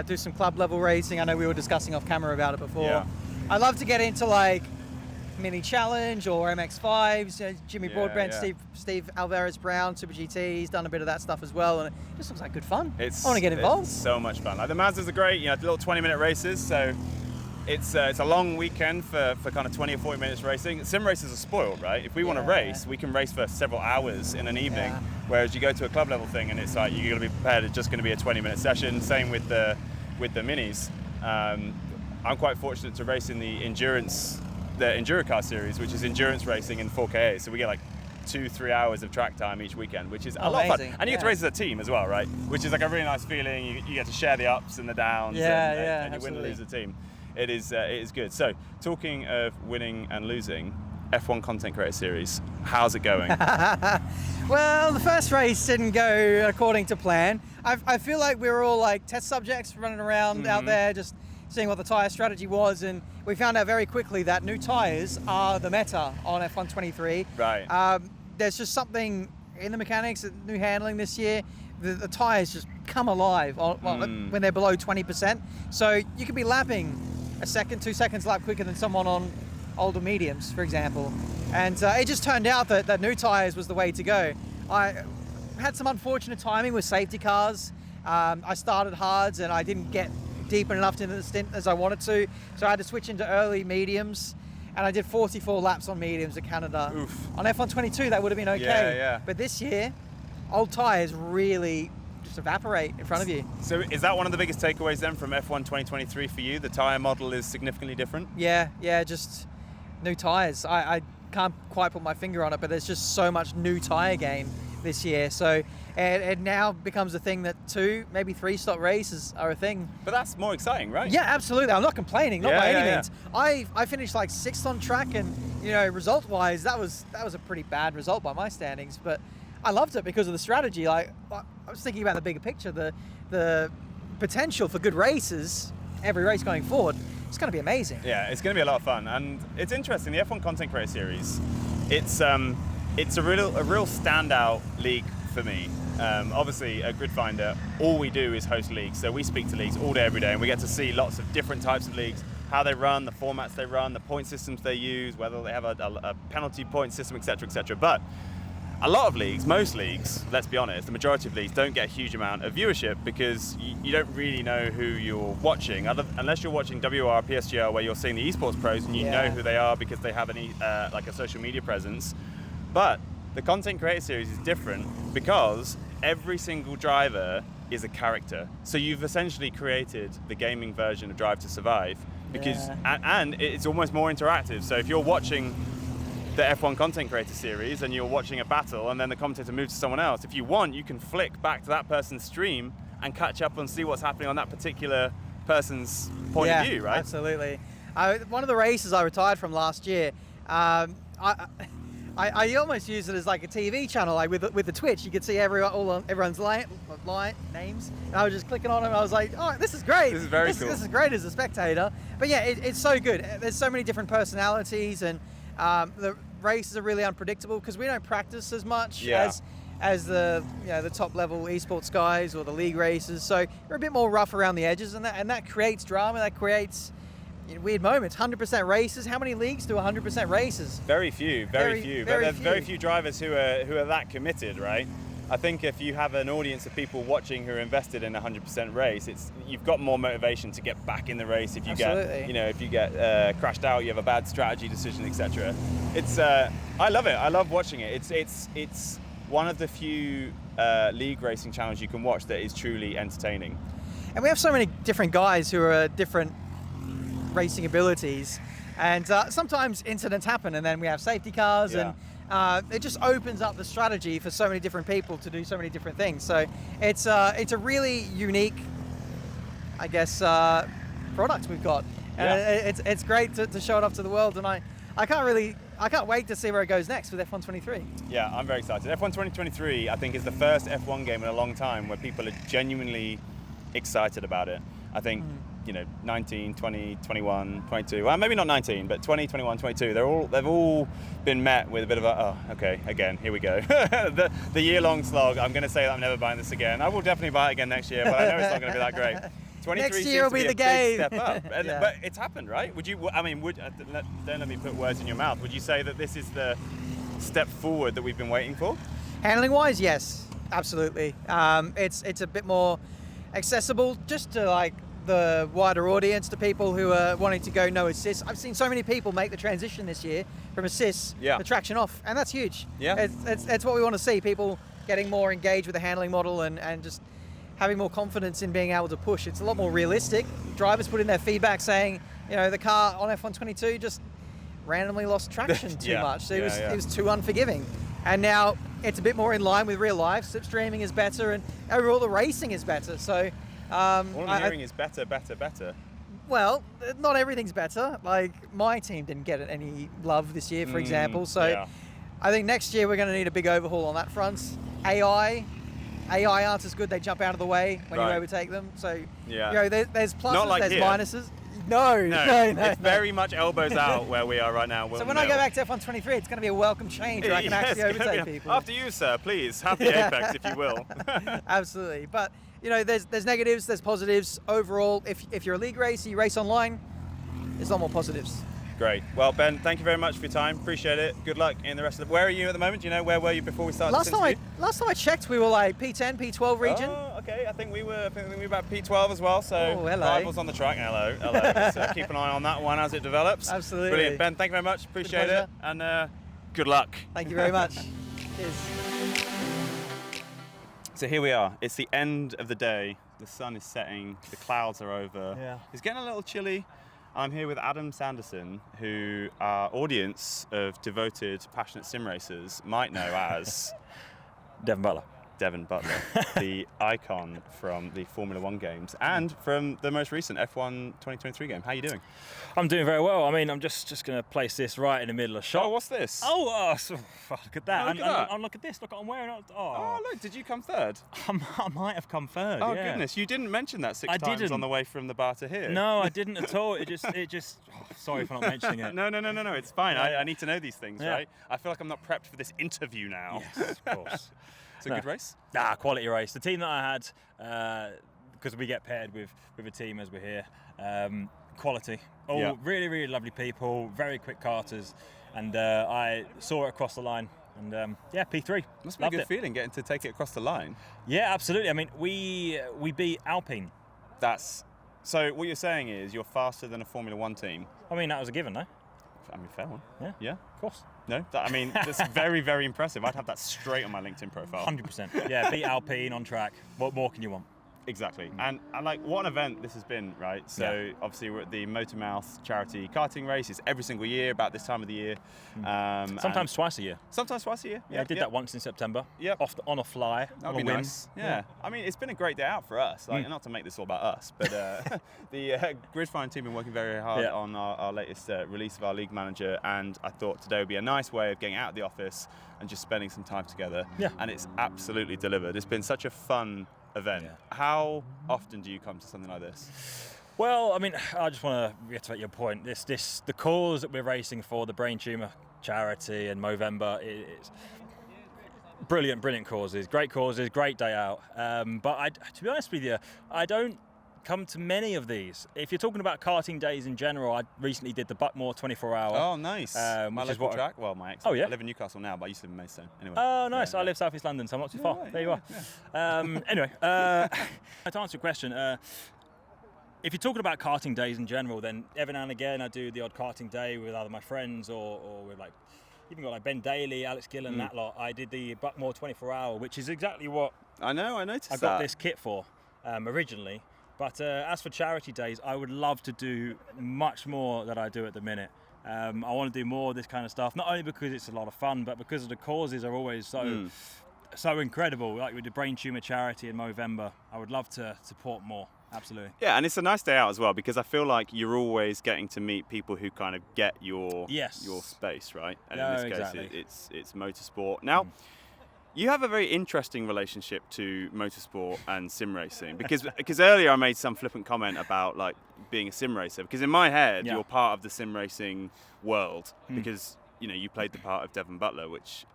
do some club level racing. I know we were discussing off camera about it before. Yeah. I'd love to get into like Mini Challenge or MX-5s. Jimmy Yeah, Broadbent, yeah. Steve Alvarez Brown, Super GT. He's done a bit of that stuff as well, and it just looks like good fun. I want to get involved. It's so much fun. Like the Mazdas are great. You know, little 20-minute races. So it's a long weekend for kind of 20 or 40 minutes racing. Sim races are spoiled, right? If we want to race, we can race for several hours in an evening. Yeah. Whereas you go to a club level thing and it's like you're going to be prepared. It's just going to be a 20-minute session. Same with the minis. I'm quite fortunate to race in the Enduro Car series, which is endurance racing in 4K. So we get like 2-3 hours of track time each weekend, which is a lot of fun. Amazing. And you get to race as a team as well, right? Which is like a really nice feeling. You get to share the ups and the downs, and you win and lose the team. It is good. So talking of winning and losing, F1 Content Creator Series, how's it going? Well, the first race didn't go according to plan. I feel like we were all like test subjects running around out there just seeing what the tyre strategy was, and we found out very quickly that new tyres are the meta on F1 23. Right. There's just something in the mechanics, new handling this year. The tyres just come alive when they're below 20%. So you could be lapping a second, 2 seconds lap quicker than someone on older mediums, for example. And it just turned out that new tyres was the way to go. I had some unfortunate timing with safety cars. I started hards and I didn't get deep enough into the stint as I wanted to, so I had to switch into early mediums, and I did 44 laps on mediums at Canada. Oof. On F1 22 that would have been okay, Yeah. but this year old tyres really just evaporate in front of you. So is that one of the biggest takeaways then from F1 2023 for you? The tyre model is significantly different? Yeah, just new tyres. I can't quite put my finger on it, but there's just so much new tyre game this year, so it now becomes a thing that 2, maybe 3 stop races are a thing. But that's more exciting, right? Yeah, absolutely. I'm not complaining, not by any Yeah. means. I finished like 6th on track, and result-wise, that was a pretty bad result by my standings. But I loved it because of the strategy. Like I was thinking about the bigger picture, the potential for good races, every race going forward. It's going to be amazing. Yeah, it's going to be a lot of fun, and it's interesting. The F1 Content Creator Series, it's a real standout league for me. Obviously, at Gridfinder, all we do is host leagues. So we speak to leagues all day, every day, and we get to see lots of different types of leagues, how they run, the formats they run, the point systems they use, whether they have a penalty point system, etc., etc. But a lot of leagues, most leagues, let's be honest, the majority of leagues don't get a huge amount of viewership because you don't really know who you're watching, unless you're watching WR, PSGL, where you're seeing the esports pros and you know who they are because they have like a social media presence. But the Content Creator Series is different because every single driver is a character. So you've essentially created the gaming version of Drive to Survive because and it's almost more interactive. So if you're watching the F1 content creator series and you're watching a battle and then the commentator moves to someone else, if you want, you can flick back to that person's stream and catch up and see what's happening on that particular person's point of view, right? Absolutely. One of the races I retired from last year, I almost use it as like a TV channel, like with the Twitch. You could see everyone's names, and I was just clicking on them. I was like, oh, this is great. This is very cool. This is great as a spectator. But yeah, it's so good. There's so many different personalities, and the races are really unpredictable because we don't practice as much as the the top level esports guys or the league races. So you're a bit more rough around the edges, and that creates drama. That creates weird moments. 100% races. How many leagues do 100% races? Very few. But there's very few drivers who are that committed, right? I think if you have an audience of people watching who are invested in a 100% race, you've got more motivation to get back in the race. If you get crashed out, you have a bad strategy decision, etc. I love it. I love watching it. It's one of the few league racing channels you can watch that is truly entertaining. And we have so many different guys who are different racing abilities, and sometimes incidents happen, and then we have safety cars, and it just opens up the strategy for so many different people to do so many different things. So it's a really unique, I guess, product we've got, and it's great to show it off to the world. And I can't wait to see where it goes next with F1 23. Yeah, I'm very excited. F1 2023, I think, is the first F1 game in a long time where people are genuinely excited about it. I think 19, 20, 21, 22, well, maybe not 19, but 20, 21, 22, they've all been met with a bit of a, oh, okay, again, here we go. the year-long slog. I'm going to say that I'm never buying this again. I will definitely buy it again next year, but I know it's not going to be that great. 23 next year will be the game. game. Big step up. But it's happened, right? Don't let me put words in your mouth. Would you say that this is the step forward that we've been waiting for? Handling-wise, yes, absolutely. It's a bit more accessible just to like the wider audience, to people who are wanting to go no assist. I've seen so many people make the transition this year from assists to traction off, and that's huge. Yeah, it's what we want to see, people getting more engaged with the handling model and just having more confidence in being able to push. It's a lot more realistic. Drivers put in their feedback saying, the car on F1 22 just randomly lost traction too much. So it was too unforgiving. And now it's a bit more in line with real life. Slipstreaming is better, and overall the racing is better. So all I'm hearing is better. Well, not everything's better. Like, my team didn't get any love this year, for example. So I think next year we're going to need a big overhaul on that front. AI aren't as good. They jump out of the way when you overtake them. So there's pluses, there's minuses. No. It's very much elbows out where we are right now. So when I go back to F1 23, it's going to be a welcome change where I can actually overtake people. After you, sir, please. Have the apex, if you will. Absolutely. But, there's negatives, there's positives. Overall, if you're a league racer, you race online, there's a lot more positives. Great. Well, Ben, thank you very much for your time. Appreciate it. Good luck in the rest of the... Where are you at the moment? Do you know where were you before we started? Last time I checked, we were like P10, P12 region. Oh, okay. I think we were about P12 as well. So rivals on the track. Hello. So keep an eye on that one as it develops. Absolutely. Brilliant. Ben, thank you very much. Appreciate it. And good luck. Thank you very much. Cheers. So here we are. It's the end of the day. The sun is setting. The clouds are over. Yeah. It's getting a little chilly. I'm here with Adam Sanderson, who our audience of devoted, passionate sim racers might know as Devon Butler. Devon Butler, the icon from the Formula One games and from the most recent F1 2023 game. How are you doing? I'm doing very well. I mean, I'm just going to place this right in the middle of shot. Oh, what's this? Oh, look at that. Oh, look at that. And look at this. Look what I'm wearing. Oh, look, did you come third? I might have come third. Oh, goodness. You didn't mention that six times on the way from the bar to here. No, I didn't at all. It just sorry for not mentioning it. No, it's fine. I need to know these things, right? I feel like I'm not prepped for this interview now. Yes, of course. It's a good race? Quality race. The team that I had, because we get paired with a team as we're here, quality. All really, really lovely people, very quick karters, and I saw it across the line, and P3. Must be a good feeling getting to take it across the line. Yeah, absolutely. I mean, we beat Alpine. So what you're saying is you're faster than a Formula One team? I mean, that was a given, no? I mean, fair one. Yeah, of course. No, that's very, very impressive. I'd have that straight on my LinkedIn profile. 100%. Yeah, beat Alpine on track. What more can you want? Exactly, and like what an event this has been, right? So obviously we're at the MotorMouth Charity Karting Race. It's every single year about this time of the year. Sometimes twice a year. Sometimes twice a year. Yeah, I did that once in September. Yep. On a fly. That'd on be a nice. Yeah. I mean, it's been a great day out for us. Like, not to make this all about us, but the Grid Fine team have been working very hard on our latest release of our league manager, and I thought today would be a nice way of getting out of the office and just spending some time together. Yeah. And it's absolutely delivered. It's been such a fun event. Yeah. How often do you come to something like this? Well, I mean, I just want to reiterate your point. The cause that we're racing for, the Brain Tumour Charity and Movember, is brilliant causes, great day out. But to be honest with you, I don't come to many of these. If you're talking about karting days in general, I recently did the Buckmore 24-hour. Oh, nice. My local track. Well, my ex. Oh, yeah. I live in Newcastle now, but I used to live in Maidstone. Anyway. Oh, nice. I live South East London, so I'm not too far. Right, there you are. Yeah. Anyway, to answer your question, if you're talking about karting days in general, then every now and again I do the odd karting day with either my friends or with like, even got like Ben Daly, Alex Gillen, that lot. I did the Buckmore 24-hour, which is exactly what I noticed I got this kit for originally. But as for charity days, I would love to do much more than I do at the minute. I want to do more of this kind of stuff, not only because it's a lot of fun, but because the causes are always so incredible. Like with the Brain Tumour Charity in Movember, I would love to support more. Absolutely. Yeah, and it's a nice day out as well, because I feel like you're always getting to meet people who kind of get your space, right? And in this case, it's motorsport. Now, you have a very interesting relationship to motorsport and sim racing, because earlier I made some flippant comment about like being a sim racer, because in my head you're part of the sim racing world, because you played the part of Devon Butler, which,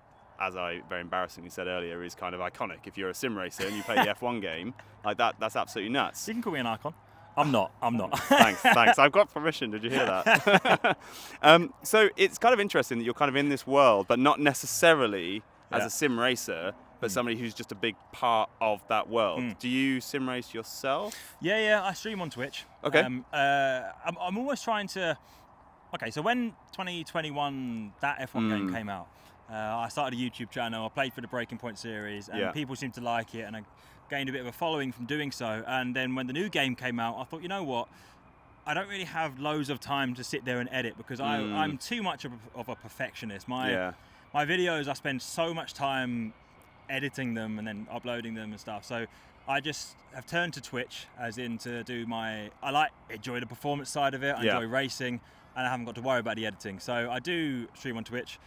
as I very embarrassingly said earlier, is kind of iconic. If you're a sim racer and you play the F1 game, like that's absolutely nuts. You can call me an icon. I'm not. Thanks. I've got permission. Did you hear that? So it's kind of interesting that you're kind of in this world, but not necessarily as a sim racer, but somebody who's just a big part of that world. Do you sim race yourself? Yeah. I stream on Twitch. Okay. I'm always trying to. Okay, so when 2021 that F1 game came out, I started a YouTube channel. I played for the Breaking Point series, and people seemed to like it, and I gained a bit of a following from doing so. And then when the new game came out, I thought, you know what? I don't really have loads of time to sit there and edit, because I'm too much of a perfectionist. My videos, I spend so much time editing them and then uploading them and stuff. So I just have turned to Twitch, as in to do enjoy the performance side of it. I enjoy racing, and I haven't got to worry about the editing. So I do stream on Twitch.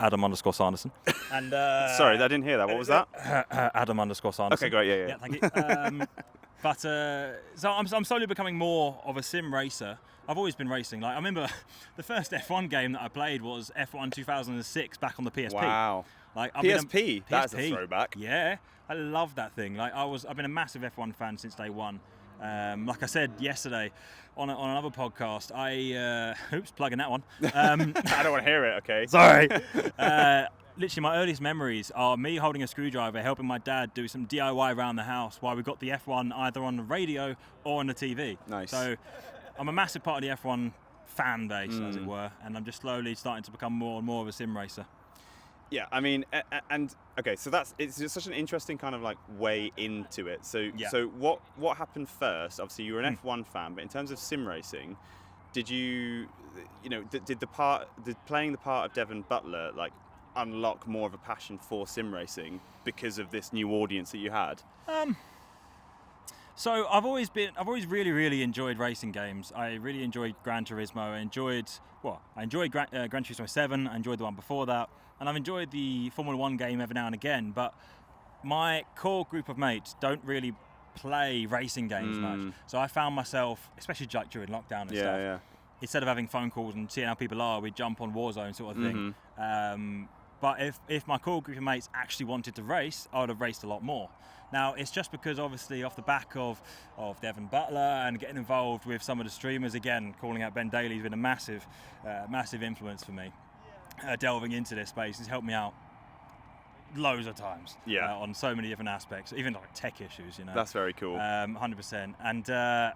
Adam_Sanderson. And sorry, I didn't hear that. What was that? Adam_Sanderson. Okay, great. Yeah. Thank you. But so I'm slowly becoming more of a sim racer. I've always been racing. Like, I remember the first F1 game that I played was F1 2006 back on the PSP. Wow. Like, PSP? That's a throwback. Yeah, I love that thing. Like, I've been a massive F1 fan since day one. Like I said yesterday on another podcast, plugging that one. I don't want to hear it. Okay. Sorry. Literally, my earliest memories are me holding a screwdriver, helping my dad do some DIY around the house while we got the F1 either on the radio or on the TV. Nice. So I'm a massive part of the F1 fan base, as it were, and I'm just slowly starting to become more and more of a sim racer. Yeah, I mean, and okay, so it's just such an interesting kind of like way into it. So what happened first? Obviously, you were an F1 fan, but in terms of sim racing, did you did playing the part of Devon Butler like unlock more of a passion for sim racing because of this new audience that you had? So I've always really, really enjoyed racing games. I really enjoyed Gran Turismo. I enjoyed Gran Turismo 7. I enjoyed the one before that, and I've enjoyed the Formula 1 game every now and again. But my core group of mates don't really play racing games much. So I found myself, especially like during lockdown and stuff, instead of having phone calls and seeing how people are, we'd jump on Warzone sort of thing. But if my core group of mates actually wanted to race, I would have raced a lot more. Now, it's just because, obviously, off the back of Devon Butler and getting involved with some of the streamers, again, calling out Ben Daly has been a massive influence for me. Delving into this space has helped me out loads of times on so many different aspects, even like tech issues, That's very cool. 100%. And now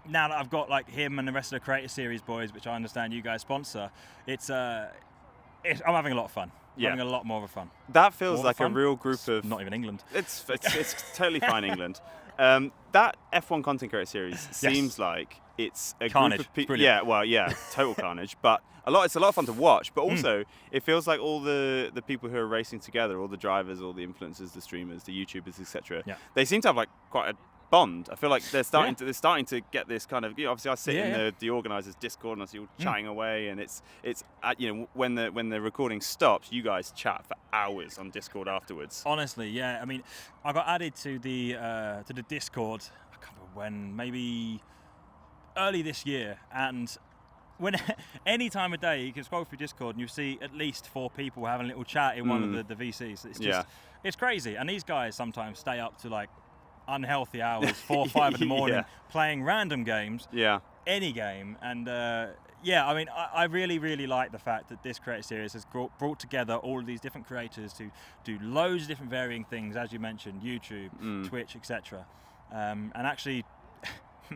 that I've got like him and the rest of the Creator Series boys, which I understand you guys sponsor, it's I'm having a lot of fun. Yeah. Having a lot more of fun. That feels More like a fun? real group of. Not even England. It's totally fine, England. That F1 content creator series seems like it's a Carnage. group of people. Brilliant. Yeah, well, yeah, total carnage. But it's a lot of fun to watch. But also, it feels like all the people who are racing together, all the drivers, all the influencers, the streamers, the YouTubers, etc. Yeah. They seem to have like quite a bond. I feel like they're starting to get this kind of. Obviously, I sit in the organisers' Discord and I see you all chatting away, and it's when the recording stops, you guys chat for hours on Discord afterwards. Honestly, yeah. I mean, I got added to the Discord. I can't remember when, maybe early this year, and when any time of day you can scroll through Discord and you see at least 4 people having a little chat in one of the VCs. It's just it's crazy. And these guys sometimes stay up to like unhealthy hours, 4 or 5 in the morning, playing random games. Yeah. Any game. And I mean, I really, really like the fact that this creator series has brought together all of these different creators to do loads of different varying things, as you mentioned, YouTube, Twitch, etc. And actually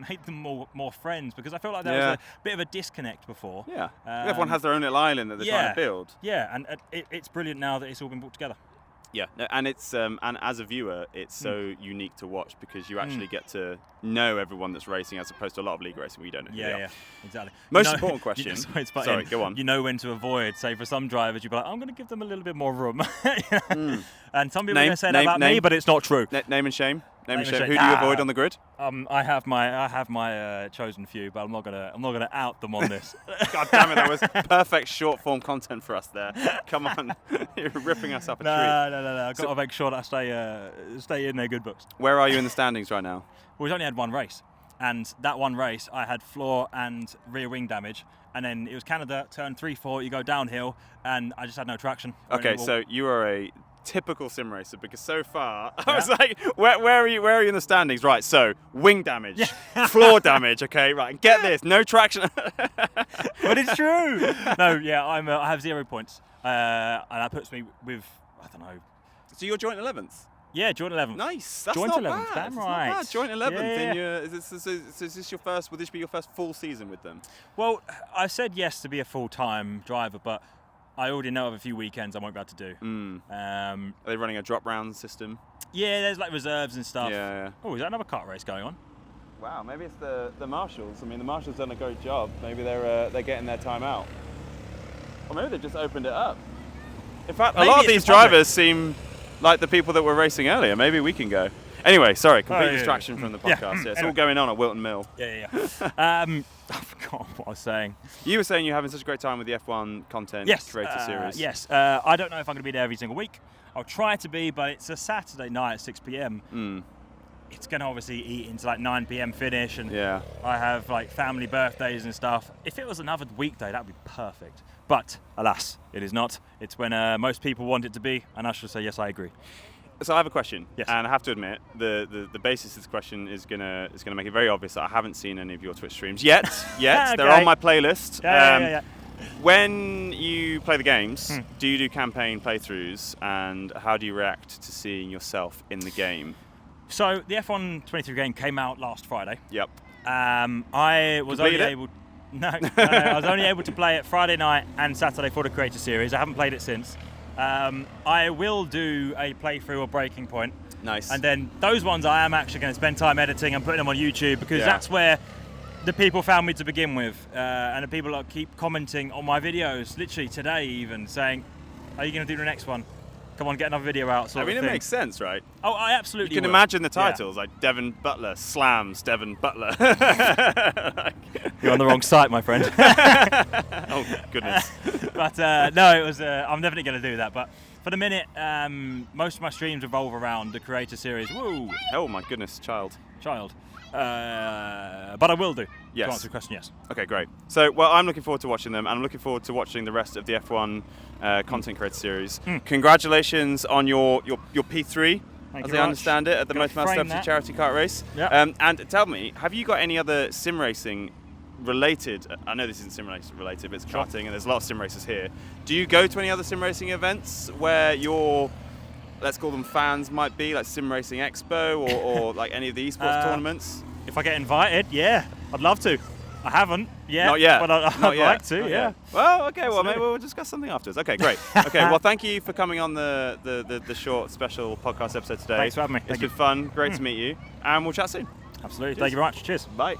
made them more friends, because I feel like there was a bit of a disconnect before. Yeah. Everyone has their own little island that they're trying to build. Yeah, and it's brilliant now that it's all been brought together. Yeah, and it's and as a viewer, it's so unique to watch because you actually get to know everyone that's racing, as opposed to a lot of league racing where you don't know. Yeah, exactly. Most important question. Sorry, go on. You know when to avoid. Say for some drivers, you'd be like, I'm going to give them a little bit more room. And some people are going to say that about me, but it's not true. Name and shame. Name and shame. shame. Who do you avoid on the grid? I have my chosen few, but I'm not gonna out them on this. God damn it, that was perfect short form content for us there. Come on, you're ripping us up a treat. No. I've got to make sure that I stay in their good books. Where are you in the standings right now? Well, we've only had one race, and that one race I had floor and rear wing damage, and then it was Canada, turn 3-4, you go downhill, and I just had no traction. Okay, so you are a typical sim racer, because so far I was like, where are you in the standings? Right, so wing damage, floor damage, okay, right, and get this, no traction. But it's true. No, yeah, I have 0 points, and that puts me with, I don't know. So you're joint 11th? Yeah, joint 11th. Nice. That's joint not 11th. bad. Damn That's right. Not bad. Joint 11th. Yeah. Is this your first? Will this be your first full season with them? Well, I said yes to be a full-time driver, but I already know of a few weekends I won't be able to do. Are they running a drop round system? Yeah, there's like reserves and stuff. Yeah. Oh, is that another kart race going on? Wow, maybe it's the marshals. I mean, the marshals done a great job. Maybe they're getting their time out, or maybe they've just opened it up. In fact, a lot of these drivers seem like the people that were racing earlier. Maybe we can go. Anyway, sorry, complete distraction from the podcast. Yeah, it's all going on at Wilton Mill. Yeah. I forgot what I was saying. You were saying you're having such a great time with the F1 content creator series. Yes. I don't know if I'm going to be there every single week. I'll try to be, but it's a Saturday night at 6 p.m. It's going to obviously eat into like 9 p.m. finish, and I have like family birthdays and stuff. If it was another weekday, that would be perfect. But alas, it is not. It's when most people want it to be, and I should say yes, I agree. So I have a question, yes. And I have to admit, the basis of this question is gonna make it very obvious that I haven't seen any of your Twitch streams yet. Okay. They're on my playlist. Yeah. When you play the games, do you do campaign playthroughs, and how do you react to seeing yourself in the game? So the F1 23 game came out last Friday. Yep. I was only able. No, I was only able to play it Friday night and Saturday for the Creator Series. I haven't played it since. I will do a playthrough or breaking point. Nice. And then those ones I am actually going to spend time editing and putting them on YouTube, because that's where the people found me to begin with. And the people that keep commenting on my videos, literally today even, saying, are you going to do the next one? Come on, get another video out. I mean, it makes sense, right? Oh, I absolutely You can imagine the titles, like Devon Butler slams Devon Butler. You're on the wrong site, my friend. Oh, goodness. But no, it was. I'm definitely going to do that. But for the minute, most of my streams revolve around the Creator Series. Woo! Oh, my goodness, child. But I will do. Yes. To answer your question, yes. Okay, great. So, well, I'm looking forward to watching them, and I'm looking forward to watching the rest of the F1 content creator series. Congratulations on your P3, as I understand it, at the MotorMouth Charity Kart Race. Yep. And tell me, have you got any other sim racing related? I know this isn't sim racing related, but it's karting, and there's a lot of sim racers here. Do you go to any other sim racing events where your, let's call them fans, might be like Sim Racing Expo or like any of the esports tournaments? If I get invited, yeah, I'd love to. I haven't yet. Not yet. But I'd Not yet. like to, Not yeah. yet. Well, okay. Well, Absolutely. maybe we'll discuss something afterwards. Okay, great. Okay. Well, thank you for coming on the short special podcast episode today. Thanks for having me. It's Thank been you. fun. Great to meet you. And we'll chat soon. Absolutely. Cheers. Thank you very much. Cheers. Bye.